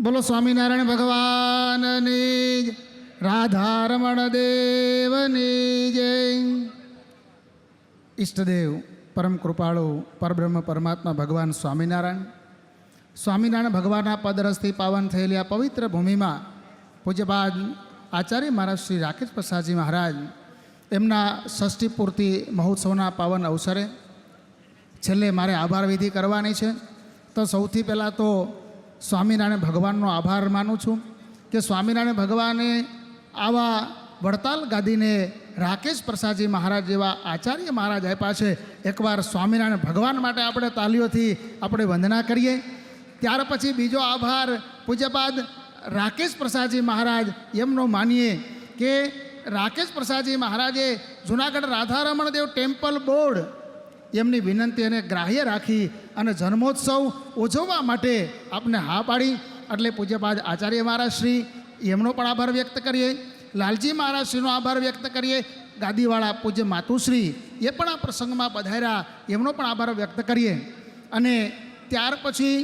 બોલો સ્વામિનારાયણ ભગવાનની જય. રાધારમણ દેવની જય. ઈષ્ટદેવ પરમ કૃપાળુ પરબ્રહ્મ પરમાત્મા ભગવાન સ્વામિનારાયણ ભગવાનના પદરસથી પાવન થયેલી આ પવિત્ર ભૂમિમાં પૂજ્યપાદ આચાર્ય મહારાજ શ્રી રાકેશ પ્રસાદજી મહારાજ એમના ષષ્ઠી પૂર્તિ મહોત્સવના પાવન અવસરે છેલ્લે મારે આભાર વિધિ કરવાની છે. તો સૌથી પહેલાં તો સ્વામિનારાયણ ભગવાનનો આભાર માનું છું કે સ્વામિનારાયણ ભગવાને આવા વડતાલ ગાદીને રાકેશ પ્રસાદજી મહારાજ જેવા આચાર્ય મહારાજ આપ્યા છે. એકવાર સ્વામિનારાયણ ભગવાન માટે આપણે તાલીઓથી આપણે વંદના કરીએ. ત્યાર પછી બીજો આભાર પૂજ્યપાદ રાકેશ પ્રસાદજી મહારાજ એમનો માનીએ કે રાકેશ પ્રસાદજી મહારાજે જૂનાગઢ રાધારમણ દેવ ટેમ્પલ બોર્ડ એમની વિનંતી અને ગ્રાહ્ય રાખી અને જન્મોત્સવ ઉજવવા માટે આપને હા પાડી. એટલે પૂજ્યપાદ આચાર્ય મહારાજ શ્રી એમનો પણ આભાર વ્યક્ત કરીએ. લાલજી મહારાજ શ્રીનો આભાર વ્યક્ત કરીએ. ગાદીવાળા પૂજ્ય માતુશ્રી એ પણ આ પ્રસંગમાં પધાર્યા, એમનો પણ આભાર વ્યક્ત કરીએ. અને ત્યાર પછી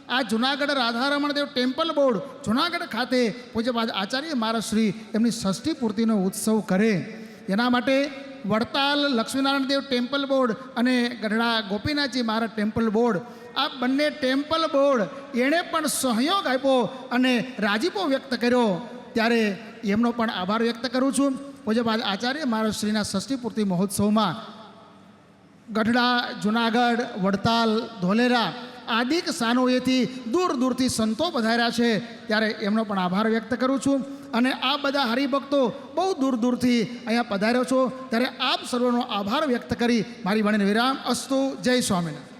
આ જૂનાગઢ રાધારમણ દેવ ટેમ્પલ બોર્ડ જૂનાગઢ ખાતે પૂજ્યપાદ આચાર્ય મહારાજ શ્રી એમની ષષ્ઠી પૂર્તિનો ઉત્સવ કરે. એના માટે વડતાલ લક્ષ્મીનારાયણ દેવ ટેમ્પલ બોર્ડ અને ગઢડા ગોપીનાથજી મહારાજ ટેમ્પલ બોર્ડ આ બંને ટેમ્પલ બોર્ડ એણે પણ સહયોગ આપ્યો અને રાજીપો વ્યક્ત કર્યો. ત્યારે એમનો પણ આભાર વ્યક્ત કરું છું. પૂજ્યપાદ આચાર્ય મહારાજ શ્રીના ષષ્ઠી પૂર્તિ મહોત્સવમાં ગઢડા, જૂનાગઢ, વડતાલ, ધોલેરા આદિક સ્થાનોએથી દૂર દૂરથી સંતો પધાર્યા છે. ત્યારે એમનો પણ આભાર વ્યક્ત કરું છું. અને આ બધા હરિભક્તો બહુ દૂર દૂરથી અહીંયા પધાર્યો છો ત્યારે આપ સર્વનો આભાર વ્યક્ત કરી મારી વાણીને વિરામ અસ્તુ. જય સ્વામિનારાયણ.